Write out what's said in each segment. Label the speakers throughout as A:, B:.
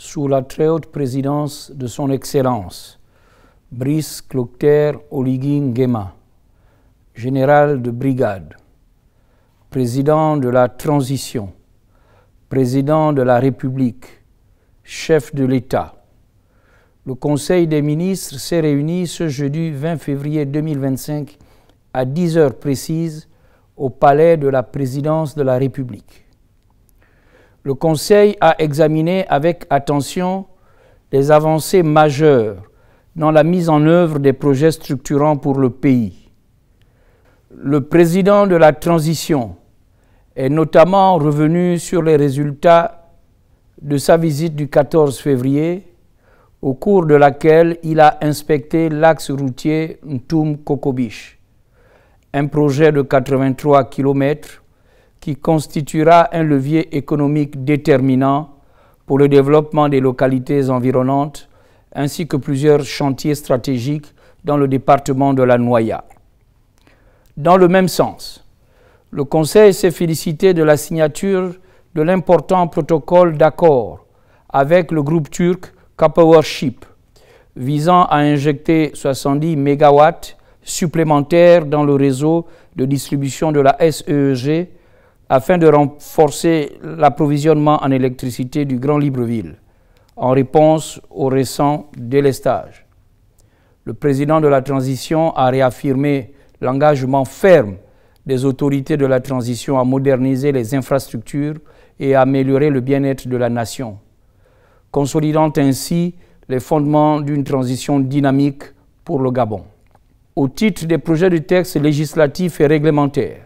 A: sous la très haute présidence de son Excellence, Brice Clotaire Oligui Nguema, général de brigade, président de la transition, président de la République, chef de l'État. Le Conseil des ministres s'est réuni ce jeudi 20 février 2025 à 10 heures précises au palais de la présidence de la République. Le Conseil a examiné avec attention les avancées majeures dans la mise en œuvre des projets structurants pour le pays. Le président de la transition est notamment revenu sur les résultats de sa visite du 14 février, au cours de laquelle il a inspecté l'axe routier Ntoum-Kokobich, un projet de 83 km qui constituera un levier économique déterminant pour le développement des localités environnantes ainsi que plusieurs chantiers stratégiques dans le département de la Noya. Dans le même sens, le Conseil s'est félicité de la signature de l'important protocole d'accord avec le groupe turc K-Powership, visant à injecter 70 MW supplémentaires dans le réseau de distribution de la SEEG afin de renforcer l'approvisionnement en électricité du Grand Libreville, en réponse au récent délestage. Le président de la transition a réaffirmé l'engagement ferme des autorités de la transition à moderniser les infrastructures et à améliorer le bien-être de la nation, consolidant ainsi les fondements d'une transition dynamique pour le Gabon. Au titre des projets de textes législatifs et réglementaires,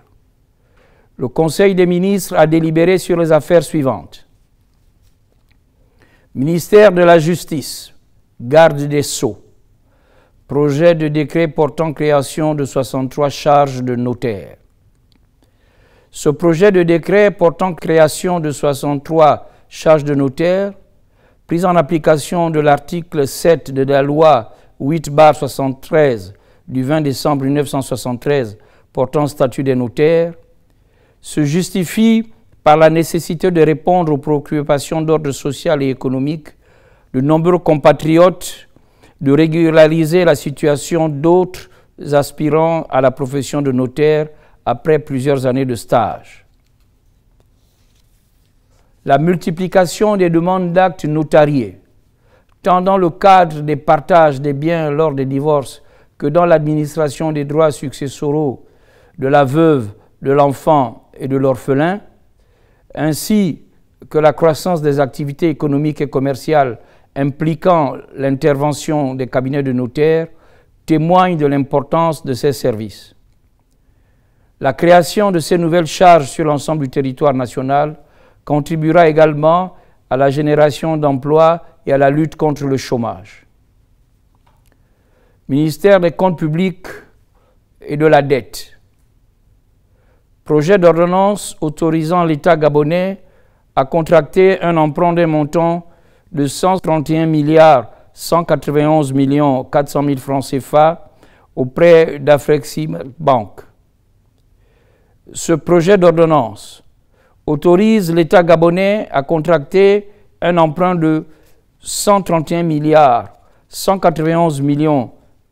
A: le Conseil des ministres a délibéré sur les affaires suivantes. Ministère de la Justice, Garde des Sceaux, projet de décret portant création de 63 charges de notaire. Ce projet de décret portant création de 63 charges de notaire, pris en application de l'article 7 de la loi 8/73 du 20 décembre 1973 portant statut des notaires, se justifie par la nécessité de répondre aux préoccupations d'ordre social et économique de nombreux compatriotes, de régulariser la situation d'autres aspirants à la profession de notaire après plusieurs années de stage. La multiplication des demandes d'actes notariés, tant dans le cadre des partages des biens lors des divorces que dans l'administration des droits successoraux de la veuve, de l'enfant et de l'orphelin, ainsi que la croissance des activités économiques et commerciales impliquant l'intervention des cabinets de notaires, témoignent de l'importance de ces services. La création de ces nouvelles charges sur l'ensemble du territoire national contribuera également à la génération d'emplois et à la lutte contre le chômage. Ministère des Comptes publics et de la dette. Projet d'ordonnance autorisant l'État gabonais à contracter un emprunt d'un montant de 131 191 400 000 francs CFA auprès d'Afrexim Bank. Ce projet d'ordonnance autorise l'État gabonais à contracter un emprunt de 131 191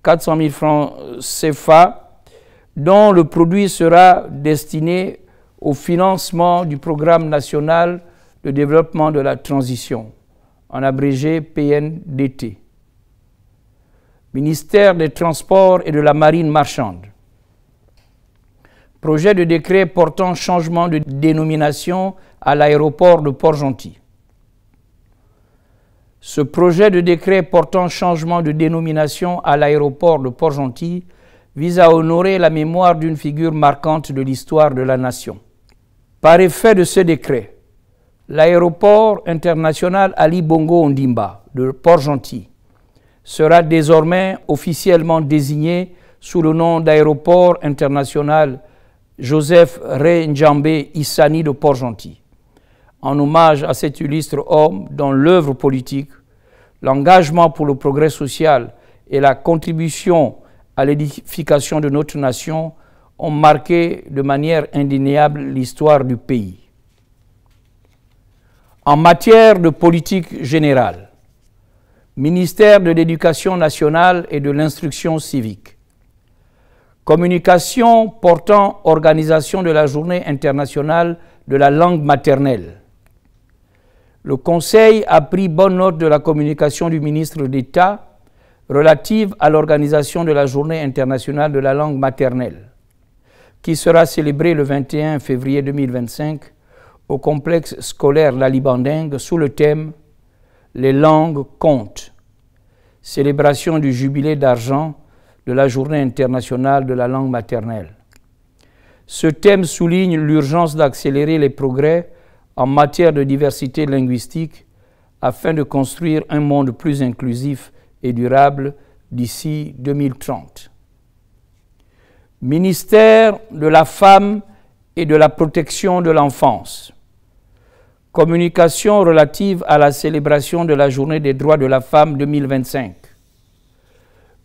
A: 400 000 francs CFA dont le produit sera destiné au financement du Programme national de développement de la transition, en abrégé PNDT. Ministère des Transports et de la Marine marchande. Projet de décret portant changement de dénomination à l'aéroport de Port-Gentil. Ce projet de décret portant changement de dénomination à l'aéroport de Port-Gentil vise à honorer la mémoire d'une figure marquante de l'histoire de la nation. Par effet de ce décret, l'aéroport international Ali Bongo Ondimba de Port-Gentil sera désormais officiellement désigné sous le nom d'aéroport international Joseph Ré Njambé Issani de Port-Gentil, en hommage à cet illustre homme dont l'œuvre politique, l'engagement pour le progrès social et la contribution à l'édification de notre nation ont marqué de manière indéniable l'histoire du pays. En matière de politique générale, ministère de l'Éducation nationale et de l'Instruction civique. Communication portant organisation de la Journée internationale de la langue maternelle. Le Conseil a pris bonne note de la communication du ministre d'État relative à l'organisation de la Journée internationale de la langue maternelle, qui sera célébrée le 21 février 2025 au complexe scolaire Lalibanding sous le thème « Les langues comptent », célébration du jubilé d'argent de la Journée internationale de la langue maternelle. Ce thème souligne l'urgence d'accélérer les progrès en matière de diversité linguistique afin de construire un monde plus inclusif et durable d'ici 2030. Ministère de la Femme et de la Protection de l'Enfance. Communication relative à la célébration de la Journée des droits de la femme 2025.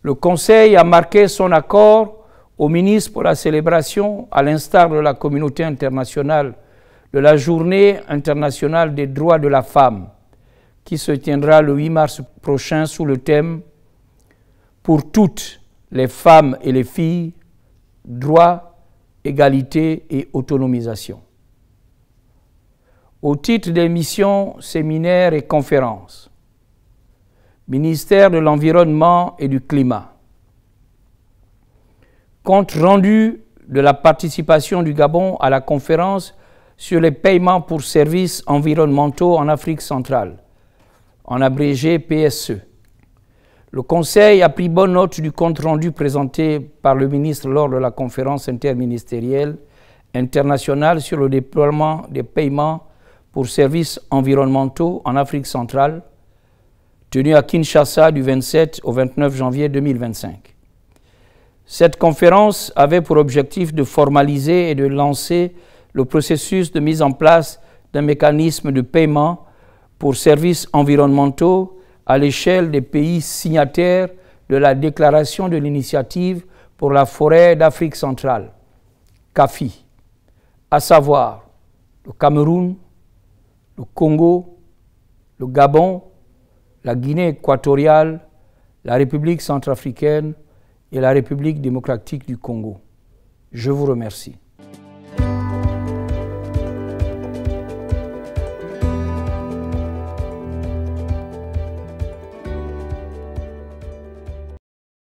A: Le Conseil a marqué son accord au ministre pour la célébration, à l'instar de la communauté internationale, de la Journée internationale des droits de la femme, qui se tiendra le 8 mars prochain sous le thème « Pour toutes les femmes et les filles, droits, égalité et autonomisation ». Au titre des missions, séminaires et conférences, ministère de l'Environnement et du Climat. Compte rendu de la participation du Gabon à la conférence sur les paiements pour services environnementaux en Afrique centrale, en abrégé PSE. Le Conseil a pris bonne note du compte rendu présenté par le ministre lors de la conférence interministérielle internationale sur le déploiement des paiements pour services environnementaux en Afrique centrale, tenue à Kinshasa du 27 au 29 janvier 2025. Cette conférence avait pour objectif de formaliser et de lancer le processus de mise en place d'un mécanisme de paiement pour services environnementaux à l'échelle des pays signataires de la Déclaration de l'initiative pour la forêt d'Afrique centrale, CAFI, à savoir le Cameroun, le Congo, le Gabon, la Guinée équatoriale, la République centrafricaine et la République démocratique du Congo. Je vous remercie.